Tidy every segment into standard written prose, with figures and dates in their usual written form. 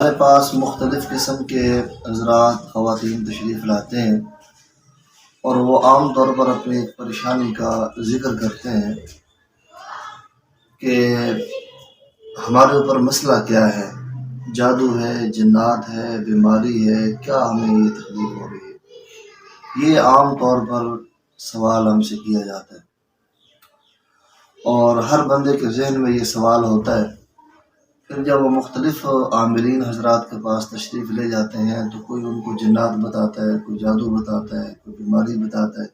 ہمارے پاس مختلف قسم کے حضرات خواتین تشریف لاتے ہیں اور وہ عام طور پر اپنی پریشانی کا ذکر کرتے ہیں کہ ہمارے اوپر مسئلہ کیا ہے، جادو ہے، جنات ہے، بیماری ہے، کیا ہمیں یہ تکلیف ہو رہی ہے۔ یہ عام طور پر سوال ہم سے کیا جاتا ہے اور ہر بندے کے ذہن میں یہ سوال ہوتا ہے۔ پھر جب وہ مختلف عاملین حضرات کے پاس تشریف لے جاتے ہیں تو کوئی ان کو جنات بتاتا ہے، کوئی جادو بتاتا ہے، کوئی بیماری بتاتا ہے،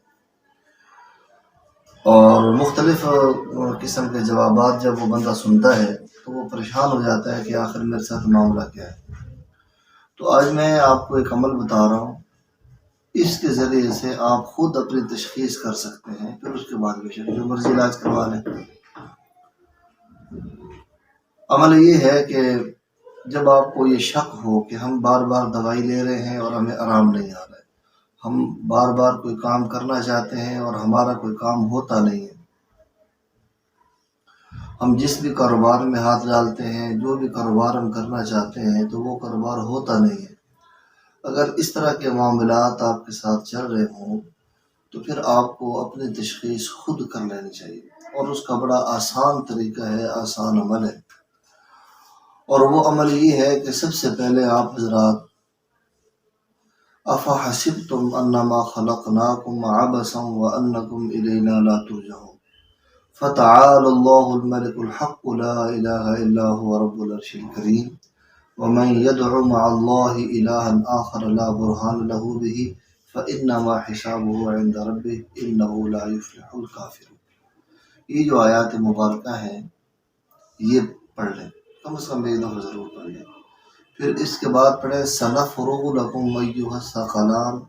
اور مختلف قسم کے جوابات جب وہ بندہ سنتا ہے تو وہ پریشان ہو جاتا ہے کہ آخر میرے ساتھ معاملہ کیا ہے۔ تو آج میں آپ کو ایک عمل بتا رہا ہوں، اس کے ذریعے سے آپ خود اپنی تشخیص کر سکتے ہیں، پھر اس کے بعد بے شک جو مرضی علاج کروا لیں۔ عمل یہ ہے کہ جب آپ کو یہ شک ہو کہ ہم بار بار دوائی لے رہے ہیں اور ہمیں آرام نہیں آ رہا ہے، ہم بار بار کوئی کام کرنا چاہتے ہیں اور ہمارا کوئی کام ہوتا نہیں ہے، ہم جس بھی کاروبار میں ہاتھ ڈالتے ہیں، جو بھی کاروبار ہم کرنا چاہتے ہیں تو وہ کاروبار ہوتا نہیں ہے، اگر اس طرح کے معاملات آپ کے ساتھ چل رہے ہوں تو پھر آپ کو اپنی تشخیص خود کر لینی چاہیے، اور اس کا بڑا آسان طریقہ ہے، آسان عمل ہے، اور وہ عمل یہ ہے کہ سب سے پہلے آپ حضرات افحسبتم انما خلقناکم عبثا وانکم الینا لا ترجعون فتعالى الله الملك الحق لا اله الا هو رب العرش الكريم ومن يدع مع الله الها آخر لا برهان له به فانما حسابه عند ربه انه لا يفلح الكافرون۔ یہ جو آیات مبارکہ ہیں یہ پڑھ لیں، کم از کم ایک دفعہ ضرور پڑھ لیں، پھر اس کے بعد پڑھیں سنفرغ لکم ایھا الثقلان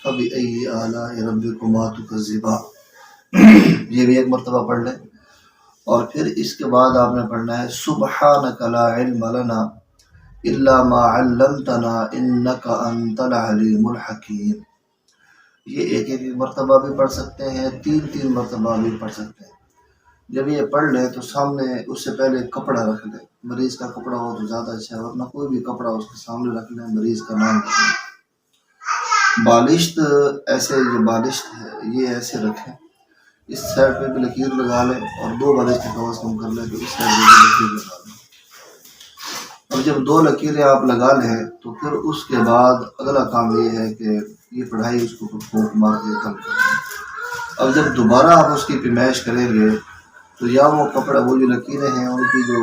فبأي آلاء ربکما تکذبان، یہ بھی ایک مرتبہ پڑھ لیں، اور پھر اس کے بعد آپ نے پڑھنا ہے سبحانک لا علم لنا الا ما علمتنا انک انت العلیم الحکیم۔ یہ ایک ایک مرتبہ بھی پڑھ سکتے ہیں، تین مرتبہ بھی پڑھ سکتے ہیں۔ جب یہ پڑھ لیں تو سامنے اس سے پہلے کپڑا رکھ لیں، مریض کا کپڑا ہو تو زیادہ اچھا ہے، ورنہ کوئی بھی کپڑا اس کے سامنے رکھ لیں، مریض کا نام رکھ لیں۔ بالشت ایسے، یہ بالشت ہے یہ ایسے رکھیں، اس سائڈ پہ بھی لکیر لگا لیں، اور دو بالشت کم از کم کر لیں تو اس سائڈ پہ بھی لکیر لگا لیں، اور جب دو لکیریں آپ لگا لیں تو پھر اس کے بعد اگلا کام یہ ہے کہ یہ پڑھائی اس کو پھونک مار کے کم کر دیں۔ اب جب دوبارہ آپ اس کی پیمائش کریں گے تو یا وہ کپڑا، وہ جو لکیریں ہیں ان کی جو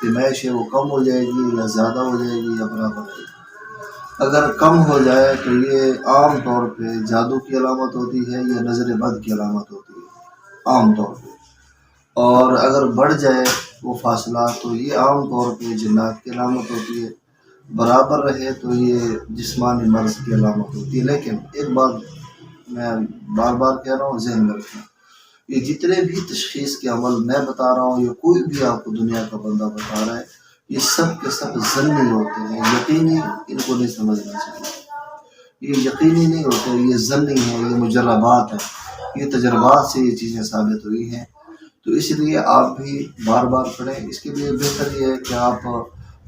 پیمائش ہے وہ کم ہو جائے گی یا زیادہ ہو جائے گی یا برابر ہو جائے گی۔ اگر کم ہو جائے تو یہ عام طور پہ جادو کی علامت ہوتی ہے یا نظر بد کی علامت ہوتی ہے عام طور پہ، اور اگر بڑھ جائے وہ فاصلہ تو یہ عام طور پہ جنات کی علامت ہوتی ہے، برابر رہے تو یہ جسمانی مرض کی علامت ہوتی ہے۔ لیکن ایک بات میں بار بار کہہ رہا ہوں، ذہن میں رکھیں، یہ جتنے بھی تشخیص کے عمل میں بتا رہا ہوں یا کوئی بھی آپ کو دنیا کا بندہ بتا رہا ہے، یہ سب کے سب ظنی ہوتے ہیں، یقینی ان کو نہیں سمجھنا چاہیے، یہ یقینی نہیں ہوتے، یہ ظنی ہے، یہ مجربات ہیں، یہ تجربات سے یہ چیزیں ثابت ہوئی ہیں۔ تو اس لیے آپ بھی بار بار پڑھیں، اس کے لیے بہتر یہ ہے کہ آپ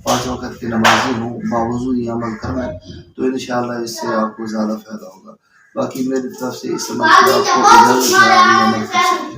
5 وقت کی نمازی ہوں، باوضو یہ عمل کریں تو انشاءاللہ اس سے آپ کو زیادہ فائدہ ہوگا۔ باقی میری طرف سے اس عمل کی آپ کو اجازت ہے، آپ یہ عمل کر سکیں۔